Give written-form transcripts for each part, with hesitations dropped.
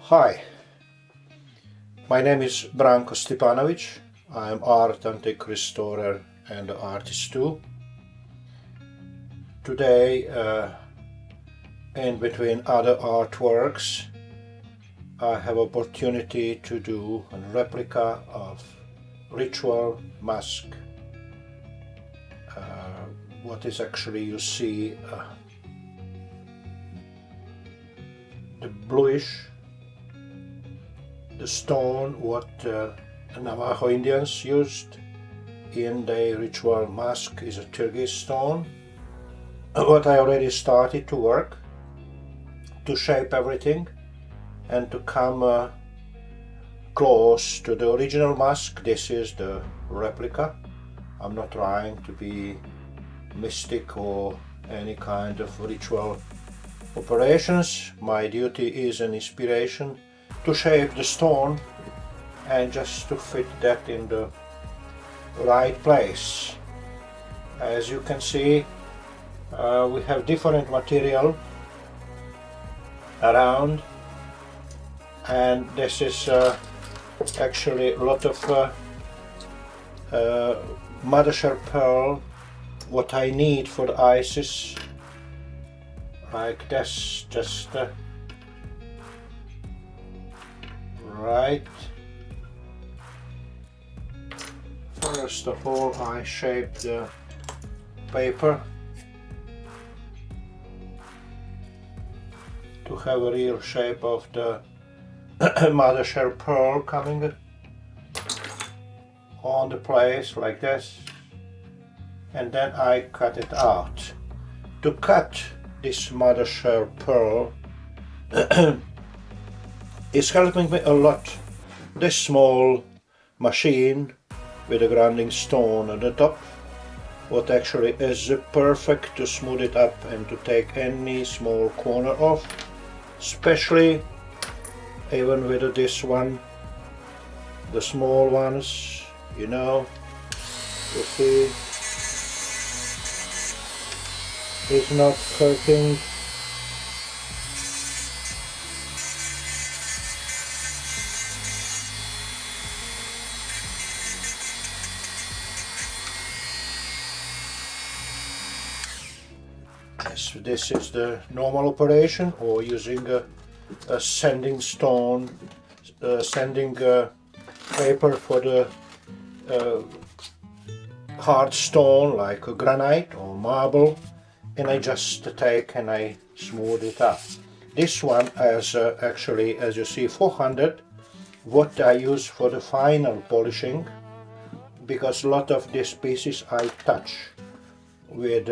Hi, my name is Branko Stipanovic. I am art antique restorer and artist too. Today, in between other artworks, I have opportunity to do a replica of ritual mask. What is actually you see the bluish, the stone what Navajo Indians used in their ritual mask is a turquoise stone. What I already started to work to shape everything and to come close to the original mask. This is the replica. I'm not trying to be mystic or any kind of ritual operations. My duty is an inspiration to shape the stone and just to fit that in the right place. As you can see, we have different material around, and this is actually a lot of mother pearl. What I need for the ices, like this, just right. First of all, I shape the paper to have a real shape of the mother pearl coming on the place like this, and then I cut it out. To cut this mother pearl is helping me a lot. This small machine with a grinding stone on the top, what actually is perfect to smooth it up and to take any small corner off, especially even with this one, the small ones, you see, it's not hurting. Yes, this is the normal operation, or using a sanding stone, sanding paper for the hard stone like a granite or marble, and I just take and I smooth it up. This one has actually, as you see, 400, what I use for the final polishing, because a lot of these pieces I touch with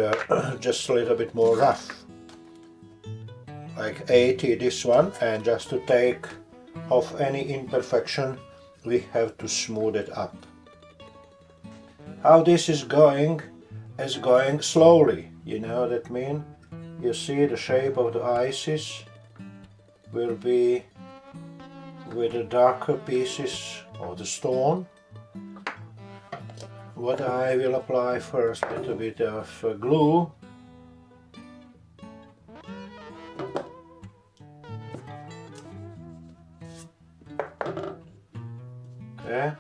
just a little bit more rough, like 80 this one, and just to take off any imperfection we have to smooth it up. How this is going slowly, that mean you see the shape of the ices will be with the darker pieces of the stone. What I will apply first, a little bit of glue. Okay.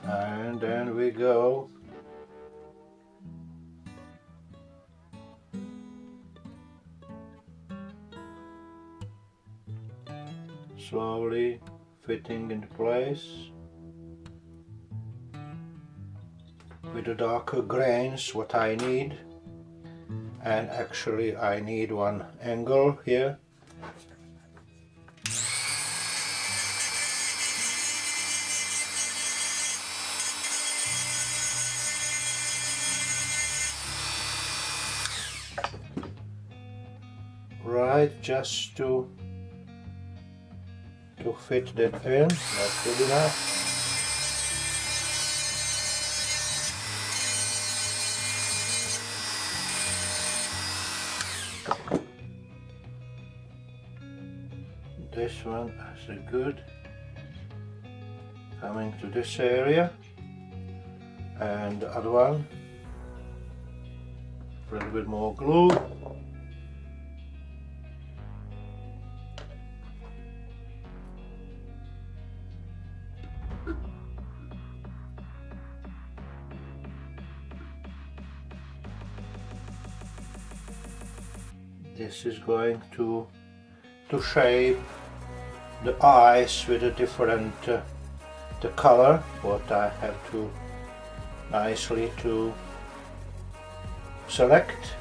And then we go slowly fitting into place with the darker grains what I need, and actually I need one angle here. Right, just to fit that in. That's good enough. This one is a good coming to this area, and the other one a little bit more glue. This is going to shape the eyes with a different the color, what I have to nicely to select.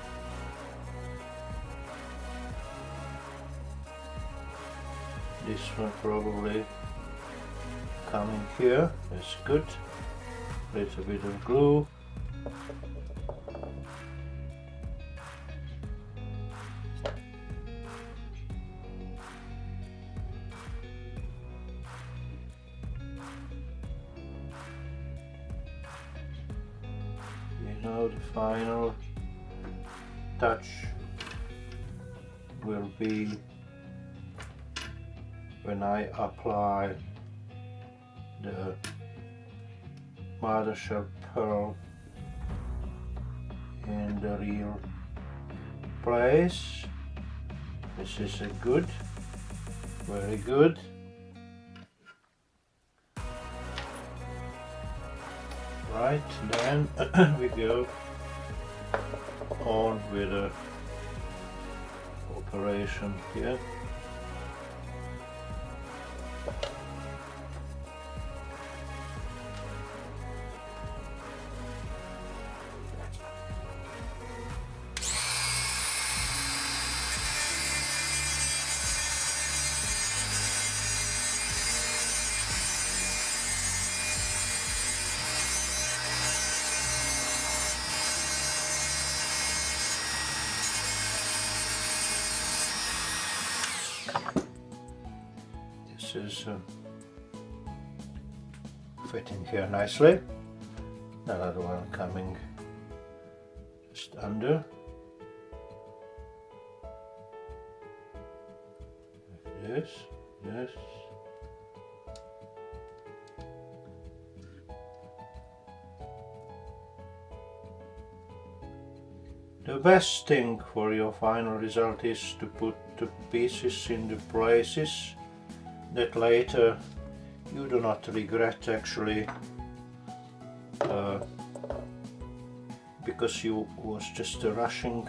This one probably coming here, that's good. Little bit of glue. Now the final touch will be when I apply the mothershell pearl in the real place. This is a good, very good. Right, then we go on with the operation here. This is fitting here nicely. Another one coming just under. Like this, this. The best thing for your final result is to put the pieces in the places that later you do not regret actually because you was just rushing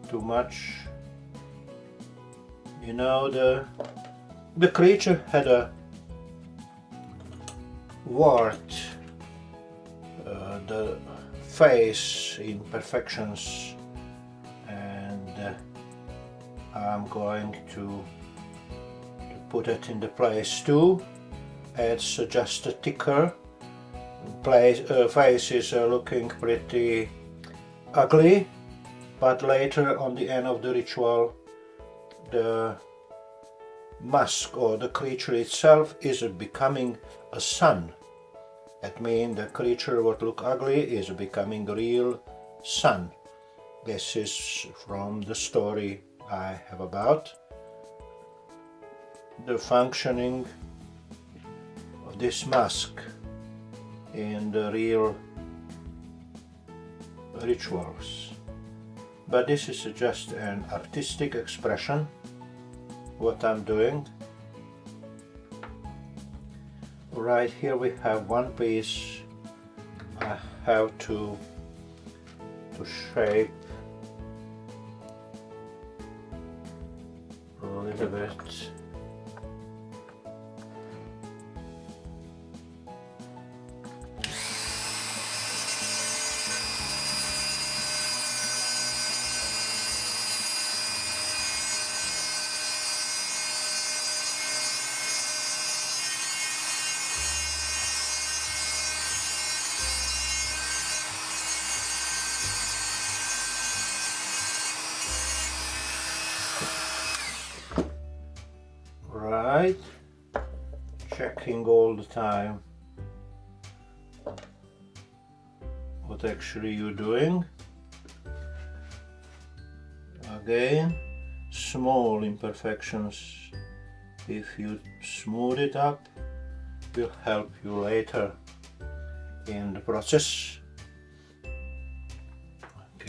too much. You know, the creature had a wart, the face imperfections, and I'm going to put it in the place too. It's just a thicker place. Faces are looking pretty ugly, but later on the end of the ritual the mask or the creature itself is becoming a sun. That means the creature what look ugly is becoming a real sun. This is from the story I have about the functioning of this mask in the real rituals. But this is just an artistic expression what I'm doing. Right here we have one piece I have to shape a little bit. Right, checking all the time what actually you're doing. Again, small imperfections, if you smooth it up, will help you later in the process.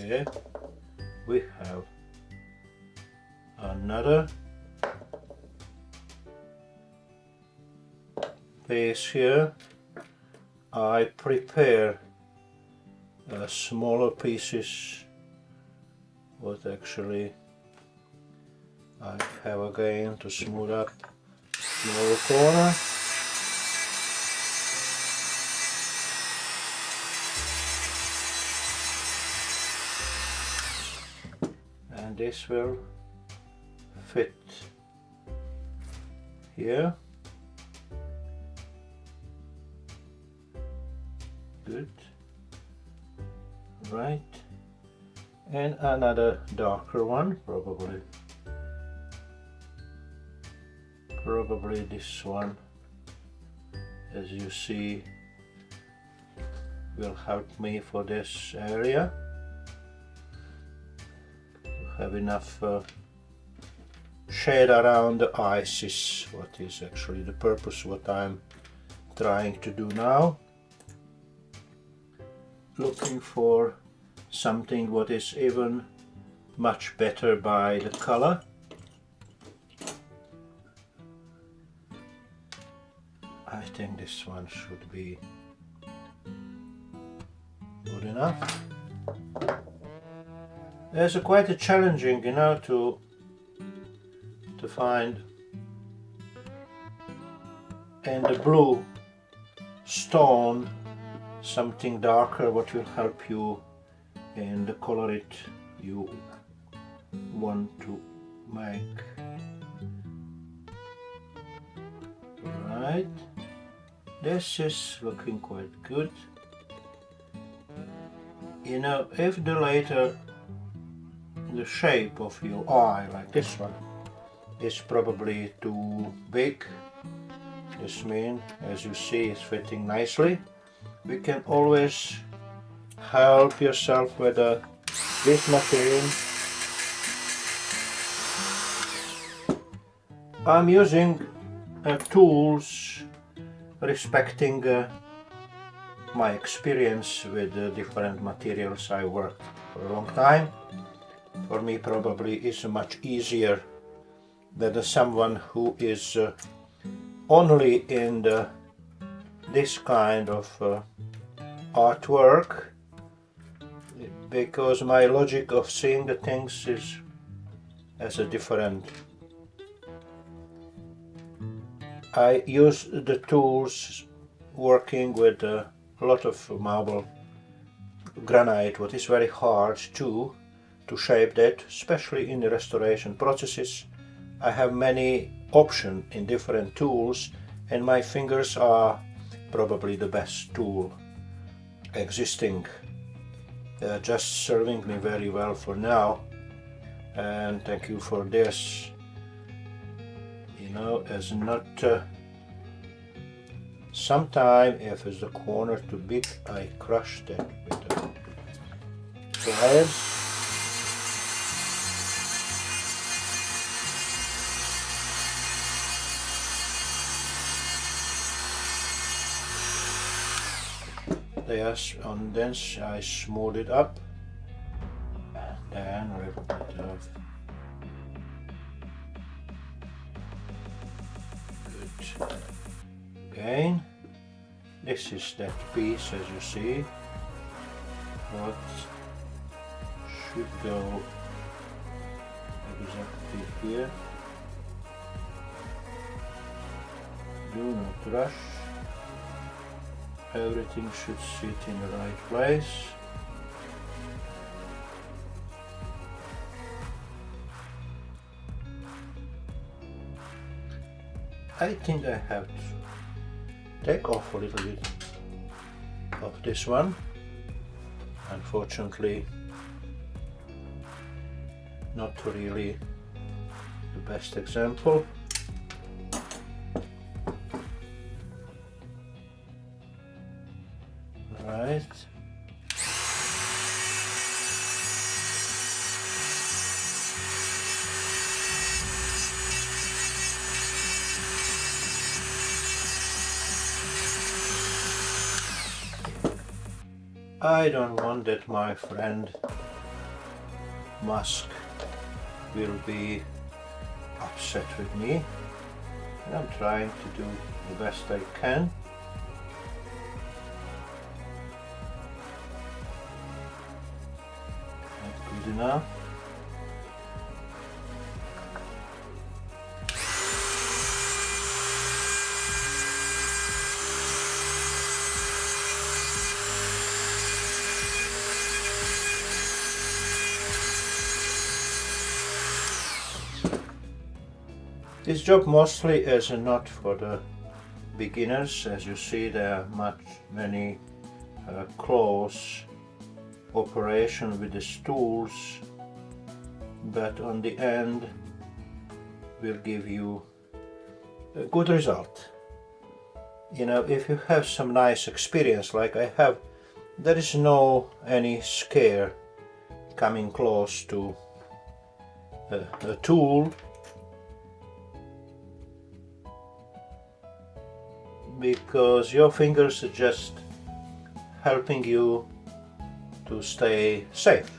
Okay, we have another piece here. I prepare smaller pieces, what actually I have again to smooth up smaller corner. And this will fit here. Good. Right. And another darker one, probably this one, as you see, will help me for this area to have enough shade around the eyes is what is actually the purpose what I'm trying to do now. Looking for something what is even much better by the color. I think this one should be good enough. There's quite a challenging, you know, to find in the blue stone something darker what will help you in the color it you want to make. Right, this is looking quite good. You know, if the later the shape of your eye, like this one, is probably too big, this means, as you see, it's fitting nicely. We can always help yourself with this material. I'm using tools respecting my experience with different materials. I worked for a long time. For me probably it's much easier than someone who is only in this kind of artwork, because my logic of seeing the things is as a different. I use the tools working with a lot of marble granite, what is very hard to shape that, especially in the restoration processes. I have many options in different tools, and my fingers are probably the best tool existing. They're just serving me very well for now, and thank you for this. You know, as not sometime if it's the corner too big, I crush that with the pliers. On this I smooth it up and then rip it off. Good. Again, this is that piece, as you see, what should go exactly here. Do not rush. Everything should sit in the right place. I think I have to take off a little bit of this one. Unfortunately, not really the best example. Right. I don't want that, my friend, mask will be upset with me, and I'm trying to do the best I can. Not good enough. This job mostly is not for the beginners. As you see, there are many close operation with the tools, but on the end will give you a good result. You know, if you have some nice experience like I have, there is no any scare coming close to a tool, because your fingers are just helping you to stay safe.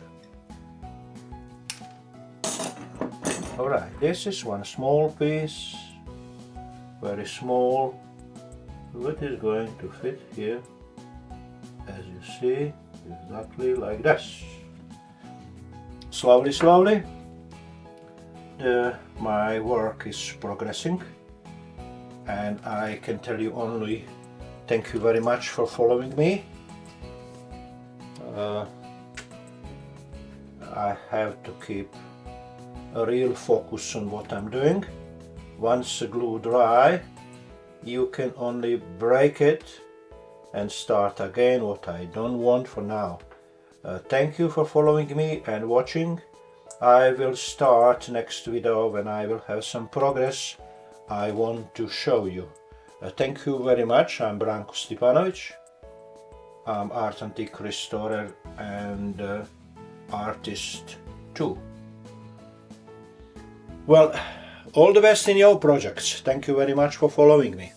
Alright, this is one small piece, very small, what is going to fit here, as you see, exactly like this. Slowly, slowly, my work is progressing. And I can tell you only thank you very much for following me. I have to keep a real focus on what I'm doing. Once the glue dry, you can only break it and start again, what I don't want for now. Thank you for following me and watching. I will start next video when I will have some progress I want to show you. Thank you very much. I'm Branko Stipanovic. I'm art antique restorer and artist too. Well, all the best in your projects. Thank you very much for following me.